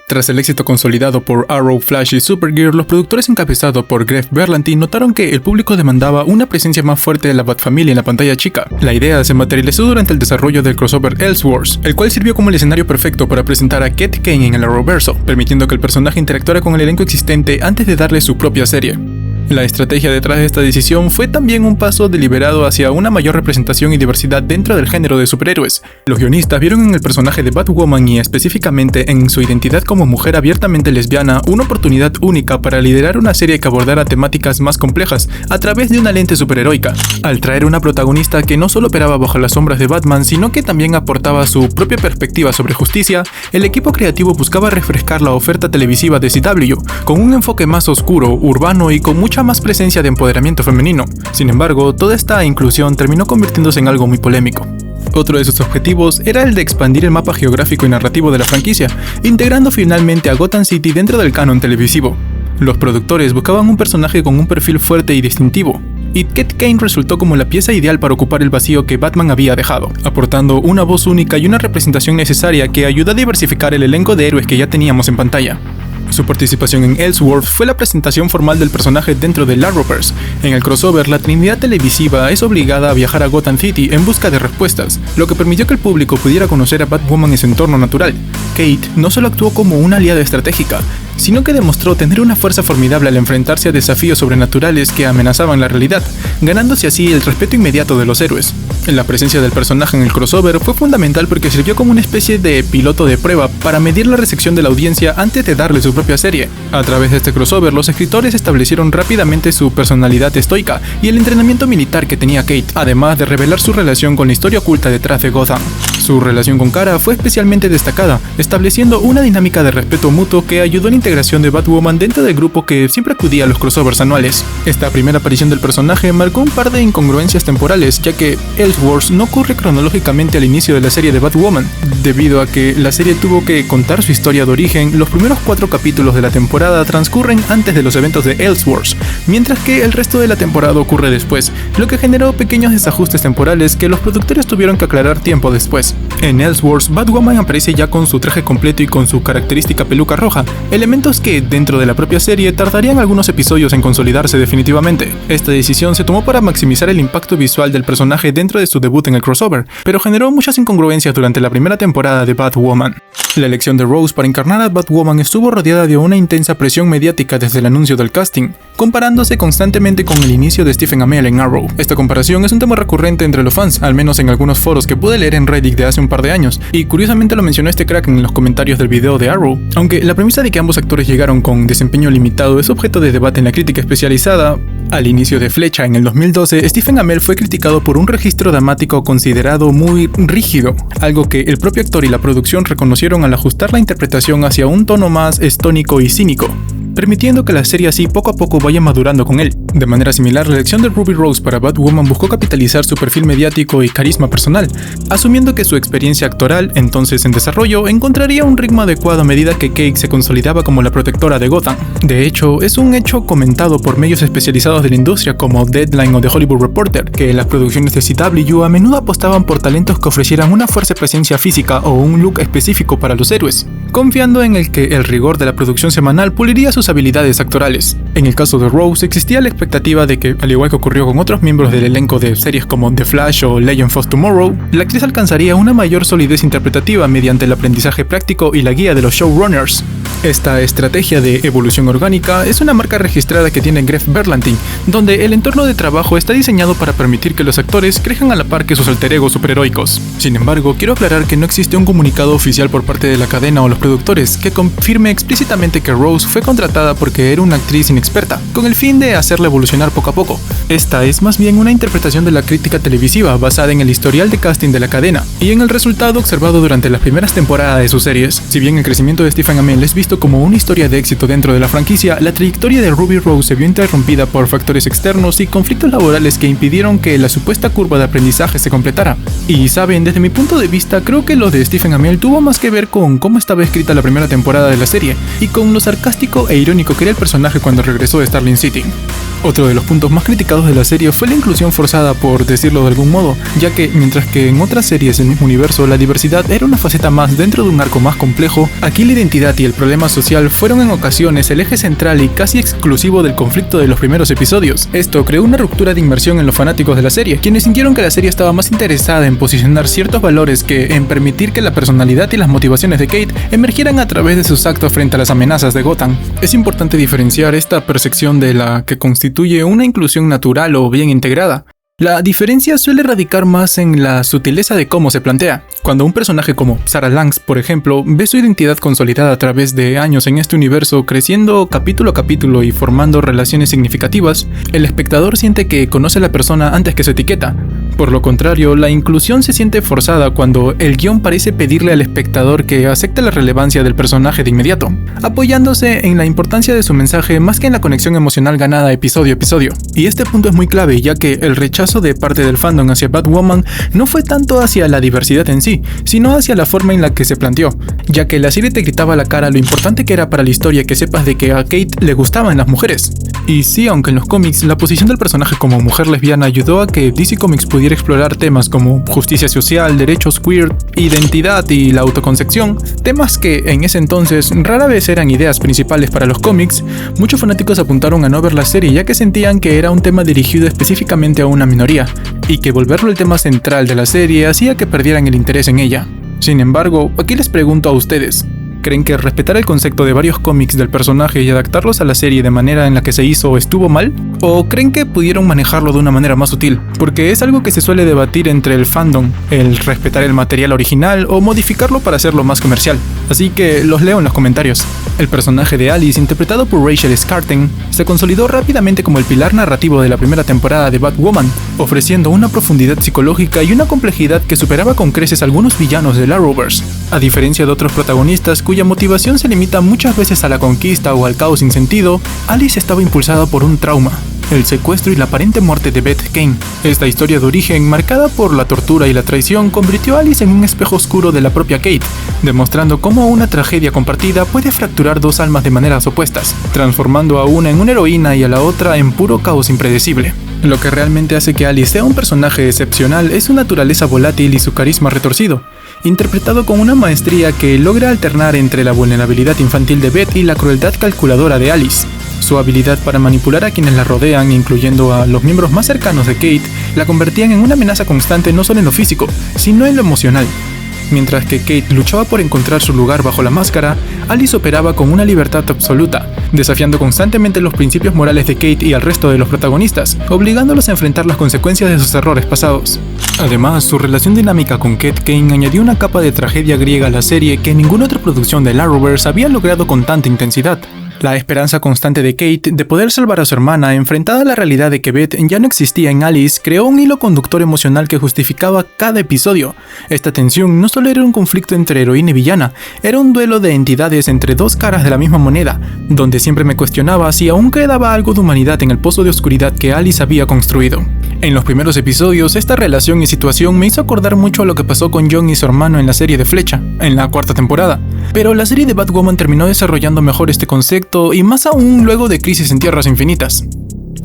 Tras el éxito consolidado por Arrow, Flash y Supergirl, los productores encabezados por Greg Berlanti notaron que el público demandaba una presencia más fuerte de la Batfamilia en la pantalla chica. La idea se materializó durante el desarrollo del crossover Elseworlds, el cual sirvió como el escenario perfecto para presentar a Kate Kane en el Arrowverso, permitiendo que el personaje interactuara con el elenco existente antes de darle su propia serie. La estrategia detrás de esta decisión fue también un paso deliberado hacia una mayor representación y diversidad dentro del género de superhéroes. Los guionistas vieron en el personaje de Batwoman y específicamente en su identidad como mujer abiertamente lesbiana una oportunidad única para liderar una serie que abordara temáticas más complejas a través de una lente superheroica, al traer una protagonista que no solo operaba bajo las sombras de Batman, sino que también aportaba su propia perspectiva sobre justicia. El equipo creativo buscaba refrescar la oferta televisiva de CW, con un enfoque más oscuro, urbano y con mucha más presencia de empoderamiento femenino. Sin embargo, toda esta inclusión terminó convirtiéndose en algo muy polémico. Otro de sus objetivos era el de expandir el mapa geográfico y narrativo de la franquicia, integrando finalmente a Gotham City dentro del canon televisivo. Los productores buscaban un personaje con un perfil fuerte y distintivo, y Kate Kane resultó como la pieza ideal para ocupar el vacío que Batman había dejado, aportando una voz única y una representación necesaria que ayudó a diversificar el elenco de héroes que ya teníamos en pantalla. Su participación en Elseworlds fue la presentación formal del personaje dentro del Arrowverse. En el crossover, la trinidad televisiva es obligada a viajar a Gotham City en busca de respuestas, lo que permitió que el público pudiera conocer a Batwoman en su entorno natural. Kate no solo actuó como una aliada estratégica, sino que demostró tener una fuerza formidable al enfrentarse a desafíos sobrenaturales que amenazaban la realidad, ganándose así el respeto inmediato de los héroes. La presencia del personaje en el crossover fue fundamental porque sirvió como una especie de piloto de prueba para medir la recepción de la audiencia antes de darle su propia serie. A través de este crossover, los escritores establecieron rápidamente su personalidad estoica y el entrenamiento militar que tenía Kate, además de revelar su relación con la historia oculta detrás de Gotham. Su relación con Kara fue especialmente destacada, estableciendo una dinámica de respeto mutuo que ayudó a la integración de Batwoman dentro del grupo que siempre acudía a los crossovers anuales. Esta primera aparición del personaje marcó un par de incongruencias temporales, ya que Elseworlds no ocurre cronológicamente al inicio de la serie de Batwoman. Debido a que la serie tuvo que contar su historia de origen, los primeros 4 capítulos de la temporada transcurren antes de los eventos de Elseworlds, mientras que el resto de la temporada ocurre después, lo que generó pequeños desajustes temporales que los productores tuvieron que aclarar tiempo después. En Elseworlds, Batwoman aparece ya con su traje completo y con su característica peluca roja, elementos que dentro de la propia serie tardarían algunos episodios en consolidarse definitivamente. Esta decisión se tomó para maximizar el impacto visual del personaje dentro de su debut en el crossover, pero generó muchas incongruencias durante la primera temporada de Batwoman. La elección de Rose para encarnar a Batwoman estuvo rodeada de una intensa presión mediática desde el anuncio del casting, comparándose constantemente con el inicio de Stephen Amell en Arrow. Esta comparación es un tema recurrente entre los fans, al menos en algunos foros que pude leer en Reddit de hace un par de años, y curiosamente lo mencionó este crack en los comentarios del video de Arrow. Aunque la premisa de que ambos actores llegaron con desempeño limitado es objeto de debate en la crítica especializada, al inicio de Flecha en el 2012, Stephen Amell fue criticado por un registro dramático considerado muy rígido, algo que el propio actor y la producción reconocieron al ajustar la interpretación hacia un tono más estónico y cínico, permitiendo que la serie así poco a poco vaya madurando con él. De manera similar, la elección de Ruby Rose para Batwoman buscó capitalizar su perfil mediático y carisma personal, asumiendo que su experiencia actoral, entonces en desarrollo, encontraría un ritmo adecuado a medida que Kate se consolidaba como la protectora de Gotham. De hecho, es un hecho comentado por medios especializados de la industria como Deadline o The Hollywood Reporter, que las producciones de CW a menudo apostaban por talentos que ofrecieran una fuerte presencia física o un look específico para los héroes, confiando en el que el rigor de la producción semanal puliría sus habilidades actorales. En el caso de Rose, existía la expectativa de que, al igual que ocurrió con otros miembros del elenco de series como The Flash o Legends of Tomorrow, la actriz alcanzaría una mayor solidez interpretativa mediante el aprendizaje práctico y la guía de los showrunners. Esta estrategia de evolución orgánica es una marca registrada que tiene Greg Berlanti, donde el entorno de trabajo está diseñado para permitir que los actores crezcan a la par que sus alter egos superheroicos. Sin embargo, quiero aclarar que no existe un comunicado oficial por parte de la cadena o los productores que confirme explícitamente que Rose fue contratada porque era una actriz inexperta, con el fin de hacerla evolucionar poco a poco. Esta es más bien una interpretación de la crítica televisiva basada en el historial de casting de la cadena y en el resultado observado durante las primeras temporadas de sus series. Si bien el crecimiento de Stephen Amell es visto como una historia de éxito dentro de la franquicia, la trayectoria de Ruby Rose se vio interrumpida por factores externos y conflictos laborales que impidieron que la supuesta curva de aprendizaje se completara. Y saben, desde mi punto de vista, creo que lo de Stephen Amell tuvo más que ver con cómo estaba escrita la primera temporada de la serie y con lo sarcástico e irónico que era el personaje cuando regresó de Starling City. Otro de los puntos más criticados de la serie fue la inclusión forzada, por decirlo de algún modo, ya que mientras que en otras series del mismo universo la diversidad era una faceta más dentro de un arco más complejo, aquí la identidad y el problema social fueron en ocasiones el eje central y casi exclusivo del conflicto de los primeros episodios. Esto creó una ruptura de inmersión en los fanáticos de la serie, quienes sintieron que la serie estaba más interesada en posicionar ciertos valores que en permitir que la personalidad y las motivaciones de Kate emergieran a través de sus actos frente a las amenazas de Gotham. Es importante diferenciar esta percepción de la que constituye una inclusión natural o bien integrada. La diferencia suele radicar más en la sutileza de cómo se plantea. Cuando un personaje como Sarah Lance, por ejemplo, ve su identidad consolidada a través de años en este universo, creciendo capítulo a capítulo y formando relaciones significativas, el espectador siente que conoce a la persona antes que su etiqueta. Por lo contrario, la inclusión se siente forzada cuando el guión parece pedirle al espectador que acepte la relevancia del personaje de inmediato, apoyándose en la importancia de su mensaje más que en la conexión emocional ganada episodio a episodio. Y este punto es muy clave, ya que el rechazo de parte del fandom hacia Batwoman no fue tanto hacia la diversidad en sí, sino hacia la forma en la que se planteó, ya que la serie te gritaba a la cara lo importante que era para la historia que sepas de que a Kate le gustaban las mujeres. Y sí, aunque en los cómics la posición del personaje como mujer lesbiana ayudó a que DC Comics pudiera explorar temas como justicia social, derechos queer, identidad y la autoconcepción, temas que en ese entonces rara vez eran ideas principales para los cómics, muchos fanáticos apuntaron a no ver la serie ya que sentían que era un tema dirigido específicamente a una minoría, y que volverlo el tema central de la serie hacía que perdieran el interés en ella. Sin embargo, aquí les pregunto a ustedes, ¿creen que respetar el concepto de varios cómics del personaje y adaptarlos a la serie de manera en la que se hizo estuvo mal? ¿O creen que pudieron manejarlo de una manera más sutil? Porque es algo que se suele debatir entre el fandom, el respetar el material original o modificarlo para hacerlo más comercial. Así que los leo en los comentarios. El personaje de Alice, interpretado por Rachel Skarten, se consolidó rápidamente como el pilar narrativo de la primera temporada de Batwoman, ofreciendo una profundidad psicológica y una complejidad que superaba con creces a algunos villanos del Arrowverse. A diferencia de otros protagonistas cuya motivación se limita muchas veces a la conquista o al caos sin sentido, Alice estaba impulsada por un trauma: el secuestro y la aparente muerte de Beth Kane. Esta historia de origen, marcada por la tortura y la traición, convirtió a Alice en un espejo oscuro de la propia Kate, demostrando cómo una tragedia compartida puede fracturar dos almas de maneras opuestas, transformando a una en una heroína y a la otra en puro caos impredecible. Lo que realmente hace que Alice sea un personaje excepcional es su naturaleza volátil y su carisma retorcido, interpretado con una maestría que logra alternar entre la vulnerabilidad infantil de Beth y la crueldad calculadora de Alice. Su habilidad para manipular a quienes la rodean, incluyendo a los miembros más cercanos de Kate, la convertían en una amenaza constante no solo en lo físico, sino en lo emocional. Mientras que Kate luchaba por encontrar su lugar bajo la máscara, Alice operaba con una libertad absoluta, desafiando constantemente los principios morales de Kate y al resto de los protagonistas, obligándolos a enfrentar las consecuencias de sus errores pasados. Además, su relación dinámica con Kate Kane añadió una capa de tragedia griega a la serie que ninguna otra producción del Arrowverse había logrado con tanta intensidad. La esperanza constante de Kate de poder salvar a su hermana, enfrentada a la realidad de que Beth ya no existía en Alice, creó un hilo conductor emocional que justificaba cada episodio. Esta tensión no solo era un conflicto entre heroína y villana, era un duelo de entidades entre dos caras de la misma moneda, donde siempre me cuestionaba si aún quedaba algo de humanidad en el pozo de oscuridad que Alice había construido. En los primeros episodios, esta relación y situación me hizo acordar mucho a lo que pasó con Jon y su hermano en la serie de Flecha, en la cuarta temporada. Pero la serie de Batwoman terminó desarrollando mejor este concepto, y más aún luego de Crisis en Tierras Infinitas.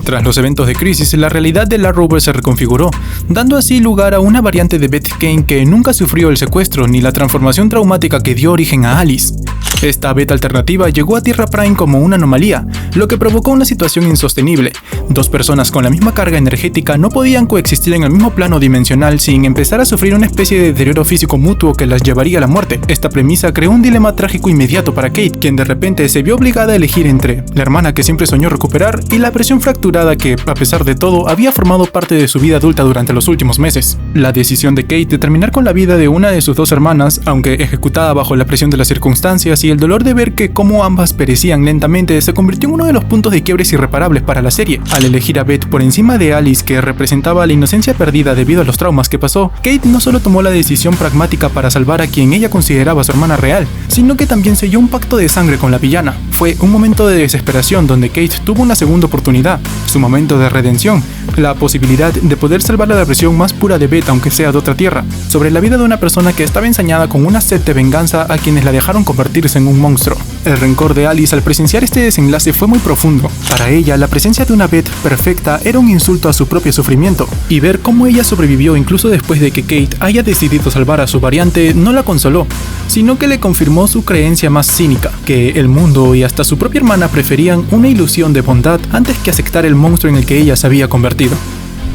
Tras los eventos de Crisis, la realidad del Arrowverse se reconfiguró, dando así lugar a una variante de Beth Kane que nunca sufrió el secuestro ni la transformación traumática que dio origen a Alice. Esta Beth alternativa llegó a Tierra Prime como una anomalía, lo que provocó una situación insostenible. Dos personas con la misma carga energética no podían coexistir en el mismo plano dimensional sin empezar a sufrir una especie de deterioro físico mutuo que las llevaría a la muerte. Esta premisa creó un dilema trágico inmediato para Kate, quien de repente se vio obligada a elegir entre la hermana que siempre soñó recuperar y la presión fracturada que, a pesar de todo, había formado parte de su vida adulta durante los últimos meses. La decisión de Kate de terminar con la vida de una de sus dos hermanas, aunque ejecutada bajo la presión de las circunstancias y el dolor de ver que cómo ambas perecían lentamente, se convirtió en uno de los puntos de quiebres irreparables para la serie. Al elegir a Beth por encima de Alice, que representaba la inocencia perdida debido a los traumas que pasó, Kate no solo tomó la decisión pragmática para salvar a quien ella consideraba su hermana real, sino que también selló un pacto de sangre con la villana. Fue un momento de desesperación donde Kate tuvo una segunda oportunidad, su momento de redención, la posibilidad de poder salvar la versión más pura de Beth, aunque sea de otra tierra, sobre la vida de una persona que estaba ensañada con una sed de venganza a quienes la dejaron convertirse en un monstruo. El rencor de Alice al presenciar este desenlace fue muy profundo. Para ella, la presencia de una Beth perfecta era un insulto a su propio sufrimiento, y ver cómo ella sobrevivió incluso después de que Kate haya decidido salvar a su variante no la consoló, sino que le confirmó su creencia más cínica, que el mundo y hasta su propia hermana preferían una ilusión de bondad antes que aceptar el monstruo en el que ella se había convertido.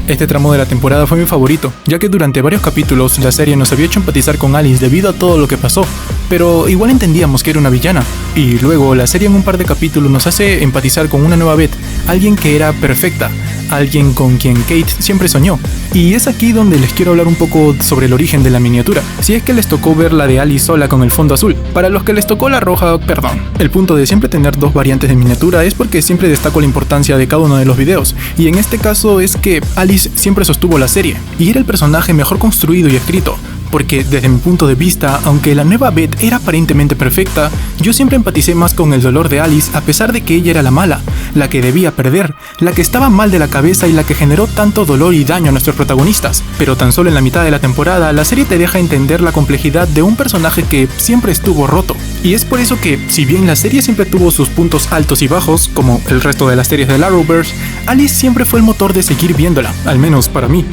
Este tramo de la temporada fue mi favorito, ya que durante varios capítulos la serie nos había hecho empatizar con Alice debido a todo lo que pasó, pero igual entendíamos que era una villana, y luego la serie en un par de capítulos nos hace empatizar con una nueva Beth, alguien que era perfecta, alguien con quien Kate siempre soñó, y es aquí donde les quiero hablar un poco sobre el origen de la miniatura, si es que les tocó ver la de Alice sola con el fondo azul. Para los que les tocó la roja, perdón. El punto de siempre tener dos variantes de miniatura es porque siempre destaco la importancia de cada uno de los videos, y en este caso es que Alice siempre sostuvo la serie, y era el personaje mejor construido y escrito, porque desde mi punto de vista, aunque la nueva Beth era aparentemente perfecta, yo siempre empaticé más con el dolor de Alice a pesar de que ella era la mala, la que debía perder, la que estaba mal de la cabeza y la que generó tanto dolor y daño a nuestros protagonistas. Pero tan solo en la mitad de la temporada, la serie te deja entender la complejidad de un personaje que siempre estuvo roto. Y es por eso que, si bien la serie siempre tuvo sus puntos altos y bajos, como el resto de las series del Arrowverse, Alice siempre fue el motor de seguir viéndola, al menos para mí.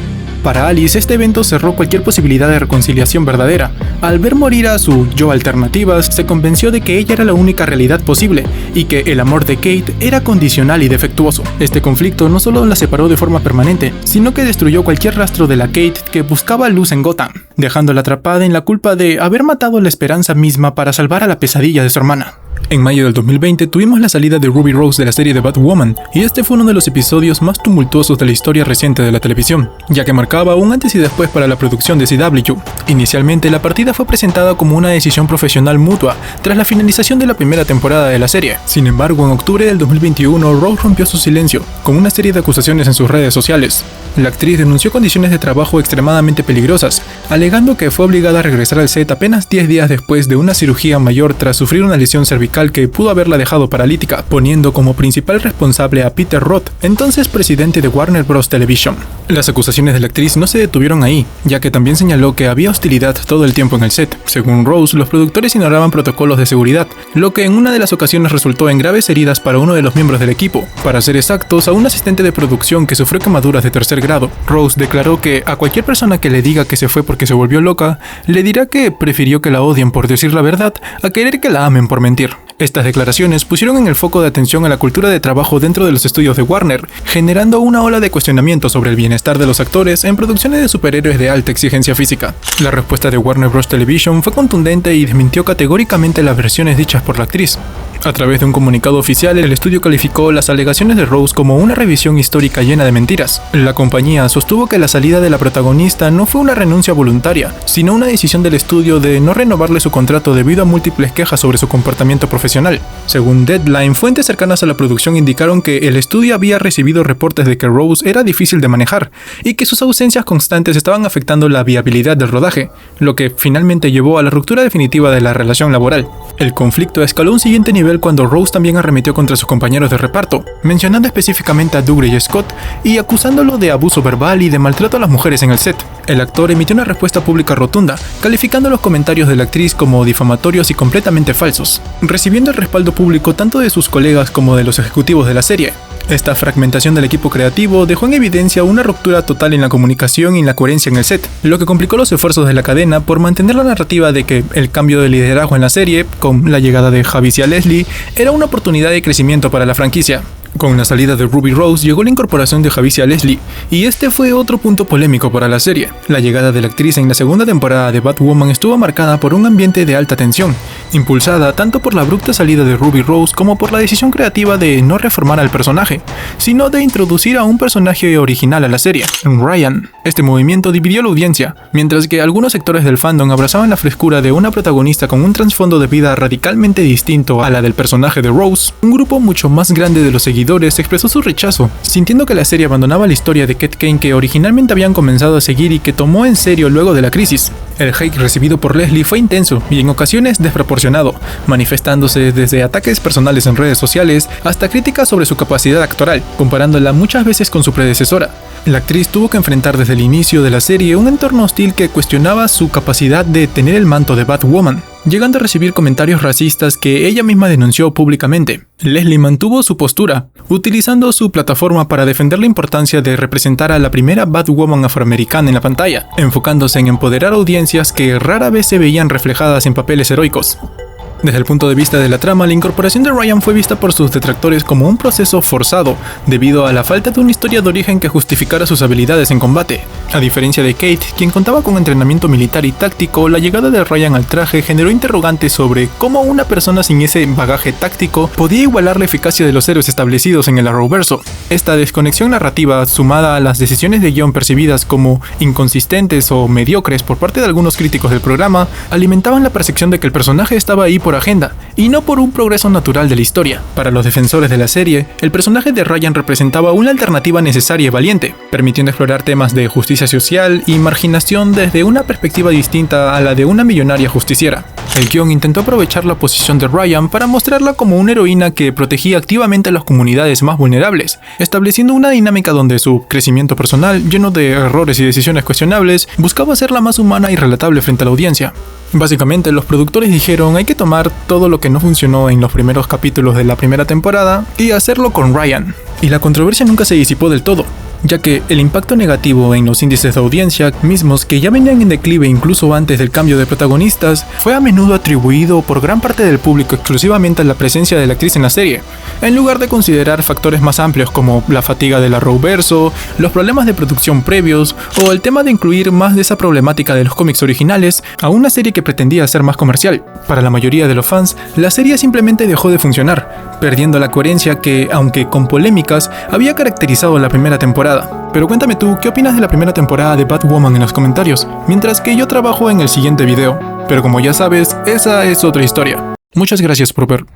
Para Alice, este evento cerró cualquier posibilidad de reconciliación verdadera. Al ver morir a su yo alternativas, se convenció de que ella era la única realidad posible, y que el amor de Kate era condicional y defectuoso. Este conflicto no solo la separó de forma permanente, sino que destruyó cualquier rastro de la Kate que buscaba luz en Gotham, dejándola atrapada en la culpa de haber matado la esperanza misma para salvar a la pesadilla de su hermana. En mayo del 2020 tuvimos la salida de Ruby Rose de la serie de Batwoman, y este fue uno de los episodios más tumultuosos de la historia reciente de la televisión, ya que marcaba un antes y después para la producción de CW. Inicialmente, la partida fue presentada como una decisión profesional mutua, tras la finalización de la primera temporada de la serie. Sin embargo, en octubre del 2021, Rose rompió su silencio, con una serie de acusaciones en sus redes sociales. La actriz denunció condiciones de trabajo extremadamente peligrosas, alegando que fue obligada a regresar al set apenas 10 días después de una cirugía mayor tras sufrir una lesión cervical que pudo haberla dejado paralítica, poniendo como principal responsable a Peter Roth, entonces presidente de Warner Bros. Television. Las acusaciones de la actriz no se detuvieron ahí, ya que también señaló que había hostilidad todo el tiempo en el set. Según Rose, los productores ignoraban protocolos de seguridad, lo que en una de las ocasiones resultó en graves heridas para uno de los miembros del equipo. Para ser exactos, a un asistente de producción que sufrió quemaduras de tercer grado. Rose declaró que a cualquier persona que le diga que se fue porque se volvió loca, le dirá que prefirió que la odien por decir la verdad a querer que la amen por mentir. Estas declaraciones pusieron en el foco de atención a la cultura de trabajo dentro de los estudios de Warner, generando una ola de cuestionamiento sobre el bienestar de los actores en producciones de superhéroes de alta exigencia física. La respuesta de Warner Bros. Television fue contundente y desmintió categóricamente las versiones dichas por la actriz. A través de un comunicado oficial, el estudio calificó las alegaciones de Rose como una revisión histórica llena de mentiras. La compañía sostuvo que la salida de la protagonista no fue una renuncia voluntaria, sino una decisión del estudio de no renovarle su contrato debido a múltiples quejas sobre su comportamiento profesional. Según Deadline, fuentes cercanas a la producción indicaron que el estudio había recibido reportes de que Rose era difícil de manejar y que sus ausencias constantes estaban afectando la viabilidad del rodaje, lo que finalmente llevó a la ruptura definitiva de la relación laboral. El conflicto escaló a un siguiente nivel cuando Rose también arremetió contra sus compañeros de reparto, mencionando específicamente a Dougray Scott y acusándolo de abuso verbal y de maltrato a las mujeres en el set. El actor emitió una respuesta pública rotunda, calificando los comentarios de la actriz como difamatorios y completamente falsos, recibiendo el respaldo público tanto de sus colegas como de los ejecutivos de la serie. Esta fragmentación del equipo creativo dejó en evidencia una ruptura total en la comunicación y en la coherencia en el set, lo que complicó los esfuerzos de la cadena por mantener la narrativa de que el cambio de liderazgo en la serie, con la llegada de Javicia Leslie, era una oportunidad de crecimiento para la franquicia. Con la salida de Ruby Rose llegó la incorporación de Javicia Leslie, y este fue otro punto polémico para la serie. La llegada de la actriz en la segunda temporada de Batwoman estuvo marcada por un ambiente de alta tensión, impulsada tanto por la abrupta salida de Ruby Rose como por la decisión creativa de no reformar al personaje, sino de introducir a un personaje original a la serie, Ryan. Este movimiento dividió la audiencia, mientras que algunos sectores del fandom abrazaban la frescura de una protagonista con un trasfondo de vida radicalmente distinto a la del personaje de Rose. Un grupo mucho más grande de los seguidores expresó su rechazo, sintiendo que la serie abandonaba la historia de Kate Kane que originalmente habían comenzado a seguir y que tomó en serio luego de la crisis. El hate recibido por Leslie fue intenso y en ocasiones desproporcionado, manifestándose desde ataques personales en redes sociales hasta críticas sobre su capacidad actoral, comparándola muchas veces con su predecesora. La actriz tuvo que enfrentar desde el inicio de la serie un entorno hostil que cuestionaba su capacidad de tener el manto de Batwoman. llegando a recibir comentarios racistas que ella misma denunció públicamente. Leslie mantuvo su postura, utilizando su plataforma para defender la importancia de representar a la primera Batwoman afroamericana en la pantalla, enfocándose en empoderar audiencias que rara vez se veían reflejadas en papeles heroicos. Desde el punto de vista de la trama, la incorporación de Ryan fue vista por sus detractores como un proceso forzado, debido a la falta de una historia de origen que justificara sus habilidades en combate. A diferencia de Kate, quien contaba con entrenamiento militar y táctico, la llegada de Ryan al traje generó interrogantes sobre cómo una persona sin ese bagaje táctico podía igualar la eficacia de los héroes establecidos en el Arrowverso. Esta desconexión narrativa, sumada a las decisiones de guión percibidas como inconsistentes o mediocres por parte de algunos críticos del programa, alimentaban la percepción de que el personaje estaba ahí por agenda, y no por un progreso natural de la historia. Para los defensores de la serie, el personaje de Ryan representaba una alternativa necesaria y valiente, permitiendo explorar temas de justicia social y marginación desde una perspectiva distinta a la de una millonaria justiciera. El guion intentó aprovechar la posición de Ryan para mostrarla como una heroína que protegía activamente a las comunidades más vulnerables, estableciendo una dinámica donde su crecimiento personal, lleno de errores y decisiones cuestionables, buscaba hacerla más humana y relatable frente a la audiencia. Básicamente, los productores dijeron: hay que tomar todo lo que no funcionó en los primeros capítulos de la primera temporada y hacerlo con Ryan. Y la controversia nunca se disipó del todo, ya que el impacto negativo en los índices de audiencia, mismos que ya venían en declive incluso antes del cambio de protagonistas, fue a menudo atribuido por gran parte del público exclusivamente a la presencia de la actriz en la serie, en lugar de considerar factores más amplios como la fatiga del Arrowverso, los problemas de producción previos o el tema de incluir más de esa problemática de los cómics originales a una serie que pretendía ser más comercial. Para la mayoría de los fans, la serie simplemente dejó de funcionar, perdiendo la coherencia que, aunque con polémicas, había caracterizado la primera temporada. Pero cuéntame tú, ¿qué opinas de la primera temporada de Batwoman en los comentarios? Mientras que yo trabajo en el siguiente video. Pero como ya sabes, esa es otra historia. Muchas gracias por ver.